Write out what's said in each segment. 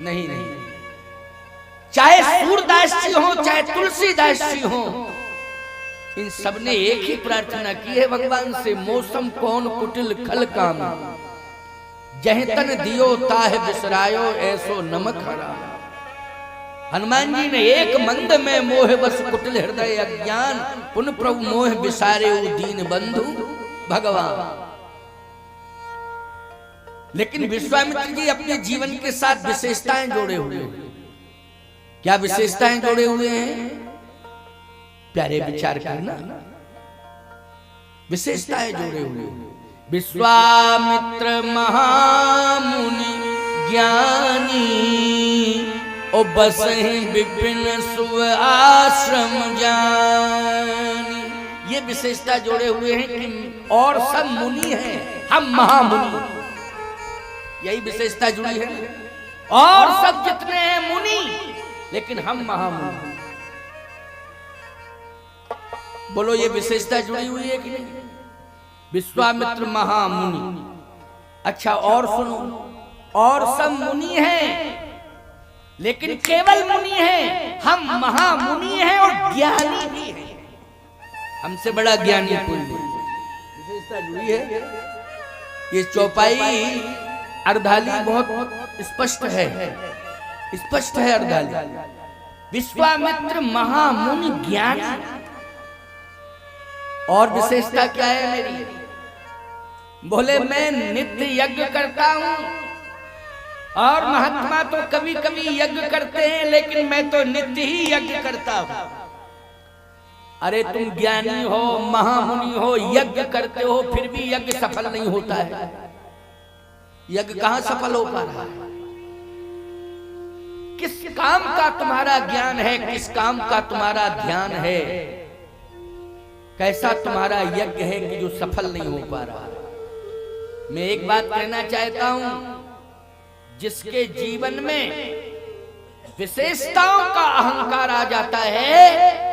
नहीं नहीं, चाहे सूरदास जी हो चाहे तुलसीदास जी हो, इन सब ने एक ही प्रार्थना की है भगवान से, मौसम कौन कुटिल खल काम, जह तन दियो ताह बिसरायो ऐसो नमक हरा। हनुमान जी ने एक मंद में मोह बस कुटिल हृदय अज्ञान, पुन प्रभु मोह बिसारे दीन बंधु भगवान। लेकिन विश्वामित्र जी अपने जीवन के साथ विशेषताएं जोड़े हुए हैं। क्या विशेषताएं जोड़े हुए हैं? प्यारे विचार करना, विशेषताएं जोड़े हुए हैं। विश्वामित्र महामुनि ज्ञानी, ओ बसहि विपिन सुव आश्रम जानी। ये विशेषता जोड़े हुए हैं कि और सब मुनि हैं, हम महामुनि। यही विशेषता जुड़ी है। और सब जितने हैं मुनि, लेकिन हम महामुनि। बोलो ये विशेषता जुड़ी हुई है कि नहीं? विश्वामित्र महामुनि। अच्छा और सुनो, और सब मुनि हैं लेकिन केवल मुनि हैं, हम महामुनि हैं और ज्ञानी भी हैं। हमसे बड़ा ज्ञानी कोई नहीं। विशेषता जुड़ी है। ये चौपाई अर्धाली बहुत स्पष्ट है, स्पष्ट है अर्धाली। विश्वामित्र महामुनि ज्ञानी। और विशेषता क्या है मेरी? बोले मैं नित्य यज्ञ करता हूं, और महात्मा तो कभी कभी यज्ञ करते हैं, लेकिन मैं तो नित्य ही यज्ञ करता हूं। अरे तुम ज्ञानी हो, महामुनि हो, यज्ञ करते हो, फिर भी यज्ञ सफल नहीं होता है। यज्ञ कहां सफल हो पा रहा है? किस काम का तुम्हारा ज्ञान है, किस काम का तुम्हारा ध्यान है, कैसा तुम्हारा यज्ञ है कि जो सफल नहीं हो पा रहा? मैं एक बात कहना चाहता हूं, जिसके जीवन में विशेषताओं का अहंकार आ जाता है,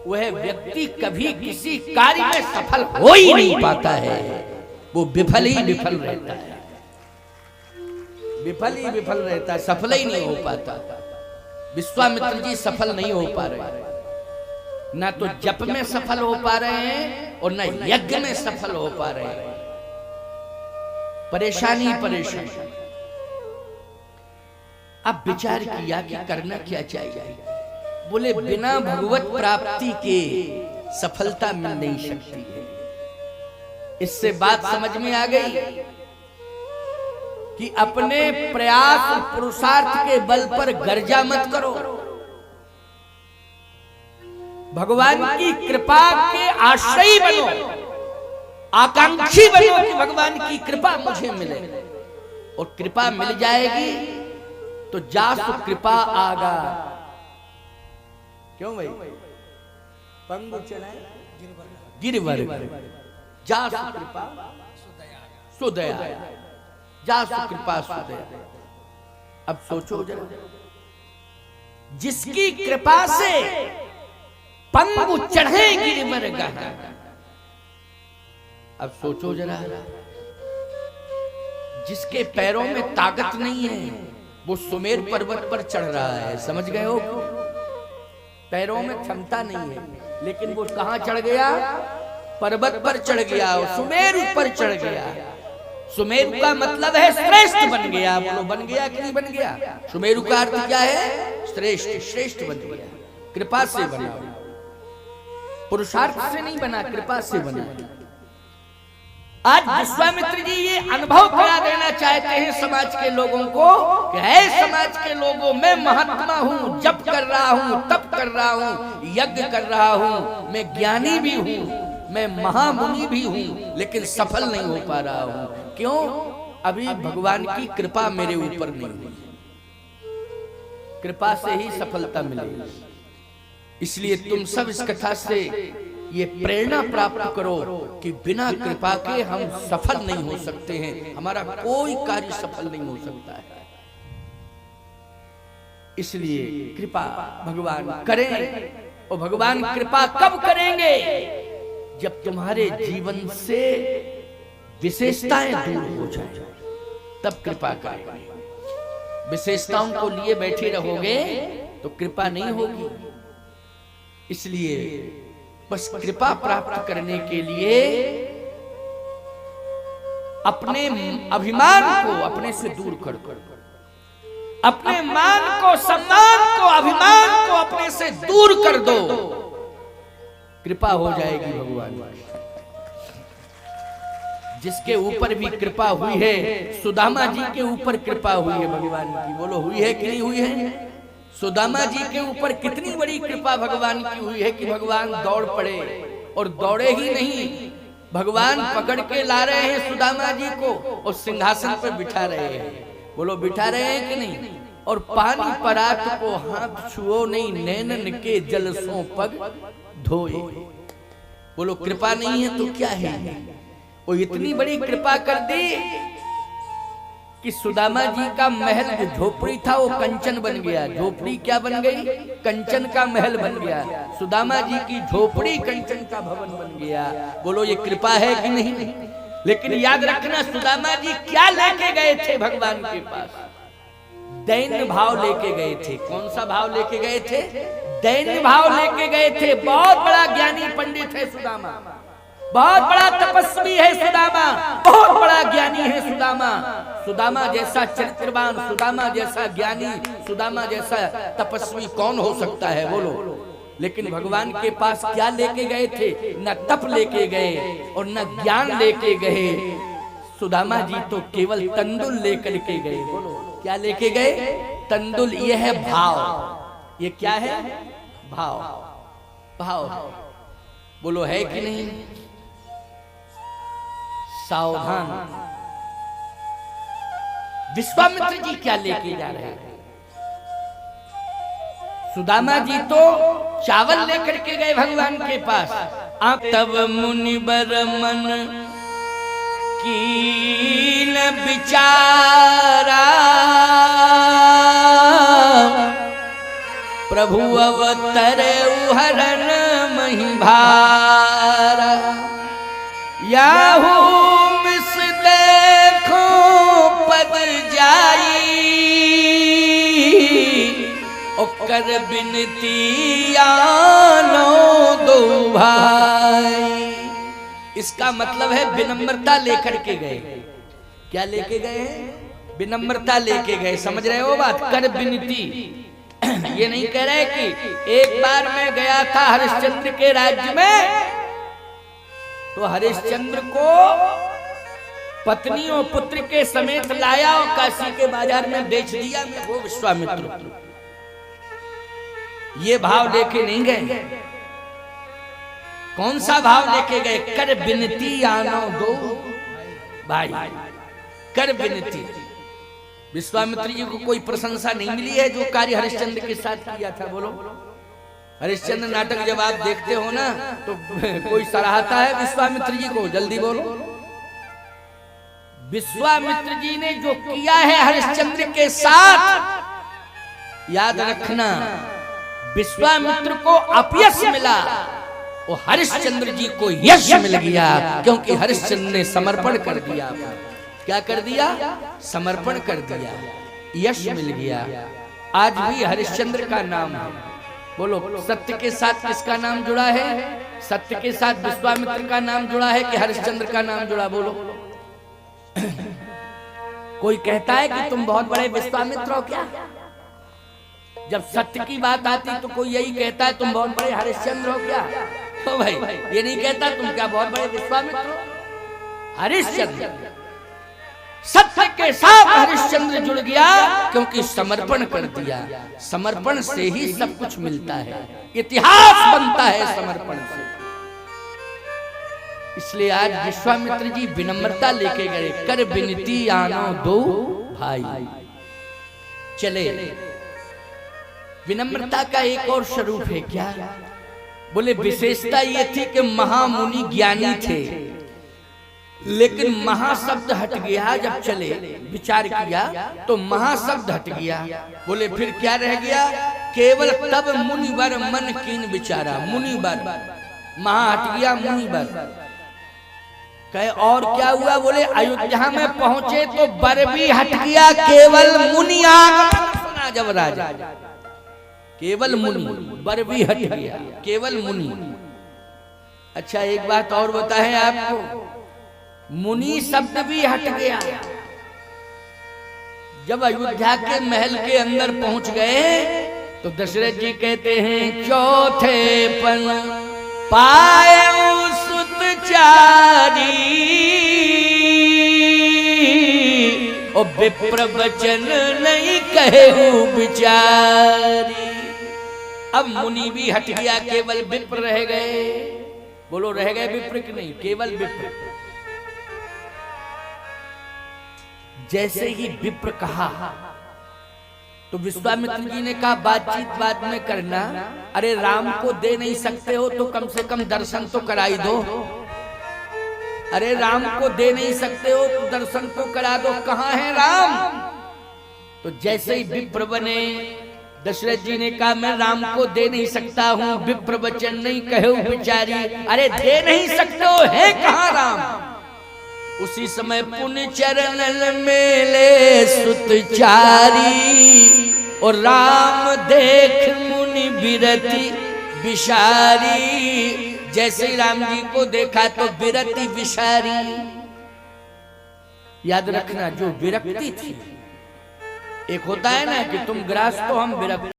वह व्यक्ति कभी किसी कार्य में सफल हो ही नहीं पाता है। वो विफल ही विफल रहता है, विफल ही विफल रहता है, सफल ही नहीं हो पाता। विश्वामित्र जी सफल नहीं हो पा रहे, ना तो जप में सफल हो पा रहे हैं और ना यज्ञ में सफल हो पा रहे हैं। परेशानी परेशानी। अब विचार किया कि करना क्या चाहिए। बोले बिना भगवत प्राप्ति के सफलता मिल नहीं सकती है। इससे बात समझ में आ गई कि अपने प्रयास और पुरुषार्थ के बल पर गर्जा मत करो, भगवान की कृपा के आश्रयी बनो, आकांक्षी बनो कि भगवान की कृपा मुझे मिले। और कृपा मिल जाएगी तो जासु कृपा आगा। क्यों भाई? पंगु चढ़ाए गिरवर, जासु कृपा सुदया, जासु कृपा सुदया। अब सोचो जरा, जिसकी कृपा से पंगु चढ़े गिरवर गहा। अब सोचो जरा, जिसके पैरों में ताकत नहीं है, वो सुमेर पर्वत पर चढ़ रहा है। समझ गए हो? पैरों में क्षमता नहीं है, लेकिन वो कहां चढ़ गया? पर्वत पर चढ़ गया, सुमेर पर चढ़ गया। सुमेरु का मतलब है श्रेष्ठ बन गया। बोलो बन गया कि नहीं बन गया? सुमेरु का अर्थ क्या है? श्रेष्ठ, श्रेष्ठ बन गया। कृपा से बना, पुरुषार्थ से नहीं बना, कृपा से बना। आज विश्वामित्र जी ये अनुभव करा देना चाहते हैं समाज के लोगों को कि है समाज के लोगों, मैं महात्मा हूं, जप कर रहा हूं, तप कर रहा हूं, यज्ञ कर रहा हूं, मैं ज्ञानी भी हूं, मैं महामुनि भी हूं, लेकिन सफल नहीं हो पा रहा हूं। क्यों? अभी भगवान की कृपा मेरे ऊपर नहीं हुई। कृपा से ही सफलता मिलेगी। इसलिए तुम सब इस कथा से ये प्रेरणा प्राप्त करो कि बिना कृपा के हम सफल नहीं हो सकते हैं, हमारा कोई कार्य सफल नहीं हो सकता है। इसलिए कृपा भगवान करें। और भगवान कृपा कब करेंगे? जब तुम्हारे जीवन से विशेषताएं दूर हो जाए, तब कृपा करेंगे। विशेषताओं को लिए बैठे रहोगे तो कृपा नहीं होगी। इसलिए बस कृपा प्राप्त करने के लिए अपने अभिमान को अपने से दूर कर अपने मान को, सम्मान को, अभिमान को अपने से दूर कर दो, कृपा हो जाएगी भगवान। जिसके ऊपर भी कृपा हुई है, सुदामा जी के ऊपर कृपा हुई है भगवान की, बोलो हुई है कि नहीं हुई है? सुदामा जी के ऊपर कितनी बड़ी कृपा भगवान की हुई है कि भगवान दौड़ पड़े, और दौड़े ही नहीं, भगवान पकड़ के ला रहे हैं सुदामा जी को और सिंहासन पर बिठा रहे हैं। बोलो बिठा रहे हैं कि नहीं? और पानी परात को हाथ छुओ नहीं, नैनन के जल सो पग धोए। बोलो कृपा नहीं है तो क्या है? वो इतनी बड़ी कृपा कर दी कि सुदामा जी का महल जो झोपड़ी था वो कंचन बन गया। झोपड़ी क्या बन गई? कंचन का महल बन गया। सुदामा जी की झोपड़ी कंचन का भवन बन गया। बोलो ये कृपा है कि नहीं? लेकिन याद रखना, सुदामा जी क्या लेके गए थे भगवान के पास? दैन्य भाव लेके गए थे। कौन सा भाव लेके गए थे? दैन्य भाव लेके गए थे। बहुत बड़ा ज्ञानी पंडित है सुदामा, बहुत बड़ा तपस्वी है सुदामा, बहुत बड़ा ज्ञानी है सुदामा। सुदामा जैसा चरित्रवान, सुदामा जैसा ज्ञानी, सुदामा जैसा तपस्वी कौन हो सकता है? बोलो। लेकिन भगवान के पास क्या लेके गए थे? न तप लेके गए और न ज्ञान लेके गए। सुदामा जी तो केवल तंदुल लेकर के गए। बोलो क्या लेके गए? तंदुल। ये है भाव। ये क्या है? भाव। भाव। बोलो है कि नहीं? सावधान। विश्वामित्र जी क्या लेके जा रहे हैं? सुदामा जी तो चावल लेकर के गए भगवान के पास। आप तब मुनिबर मन कीन विचारा, प्रभु अवतरे उहरन मही भारा। याहू मिस देखो पद जाई, ओकर बिनती आनो दो भाई। इसका मतलब है विनम्रता लेकर के गए। क्या लेके गए? विनम्रता लेके गए। समझ रहे हो बात? कर बिनती। ये नहीं कह रहे कि एक बार मैं गया था हरिश्चंद्र के राज्य में, तो हरिश्चंद्र को पत्नी और पुत्र के समेत लाया और काशी के बाजार में बेच दिया मैं, वो विश्वामित्र। ये भाव लेके नहीं गए। कौन सा भाव लेके गए? कर बिनती आनो दो भाई। कर बिनती। विश्वामित्र जी को कोई प्रशंसा नहीं मिली है जो कार्य हरिश्चंद्र के साथ किया था। बोलो हरिश्चंद्र नाटक जब आप देखते हो ना तो कोई सराहता है विश्वामित्र जी को? जल्दी बोलो। विश्वामित्र जी ने जो किया है हरिश्चंद्र के साथ, याद रखना, विश्वामित्र को अपयश मिला और हरिश्चंद्र जी को यश मिल गया, क्योंकि हरिश्चंद्र ने समर्पण कर दिया। क्या कर दिया? समर्पण कर दिया, यश मिल गया। आज भी हरिश्चंद्र का नाम है। बोलो सत्य के साथ किसका नाम जुड़ा है? सत्य के साथ विश्वामित्र का नाम जुड़ा है कि हरिश्चंद्र का नाम जुड़ा? बोलो। कोई कहता है कि तुम बहुत बड़े विश्वामित्र हो क्या? जब सत्य की बात आती तो कोई यही कहता है तुम बहुत बड़े हरिश्चंद्र हो क्या? तो भाई ये नहीं कहता तुम क्या बहुत बड़े विश्वामित्र हो? हरिश्चंद्र, सत्य के साथ हरिश्चंद्र जुड़ गया क्योंकि समर्पण कर दिया। समर्पण से ही सब कुछ मिलता है, इतिहास बनता है समर्पण से। इसलिए आज विश्वामित्र जी विनम्रता लेके गए। कर बिनती आनो दो भाई। चले। विनम्रता का एक और स्वरूप है। क्या? बोले विशेषता ये थी कि महामुनि ज्ञानी थे, लेकिन महाशब्द हट गया। जब चले विचार किया तो महाशब्द हट गया। बोले फिर क्या रह गया? केवल तब मुनिवर मन कीन विचारा। मुनिवर, महा हट गया, मुनिवर। कहे और क्या हुआ? बोले अयोध्या में पहुंचे तो बर भी हट गया, केवल मुनि आगमन सुना जब राजा। केवल मुनि, बर भी हट गया, केवल मुनि। अच्छा एक बात और बताएं आपको, मुनि शब्द भी हट गया। जब अयोध्या के महल के अंदर पहुंच गए तो दशरथ जी कहते हैं चौथे पन पाए सुत चारी, और विप्र वचन नहीं कहे बिचारी। अब मुनि भी हट गया, केवल विप्र रह गए। बोलो रह गए विप्र की नहीं, केवल विप्र। जैसे ही विप्र कहा तो विश्वामित्र जी ने कहा बातचीत बाद में करना, अरे राम को दे नहीं सकते हो तो कम से कम दर्शन तो कराई दो। अरे राम को दे नहीं सकते हो तो दर्शन तो करा दो, कहाँ है राम? तो जैसे ही विप्र बने, दशरथ जी ने कहा मैं राम को दे नहीं सकता हूँ, विप्र वचन नहीं कहे बिचारी। अरे दे नहीं सकते हो, है कहाँ राम? उसी समय पुण्य चरण मेले सुत चारी, और राम देख मुनि बिरति विशारी। जैसे ही राम जी को देखा तो बिरति विशारी। याद रखना, जो विरक्ति थी, एक होता है ना कि तुम ग्रास तो हम विरक्त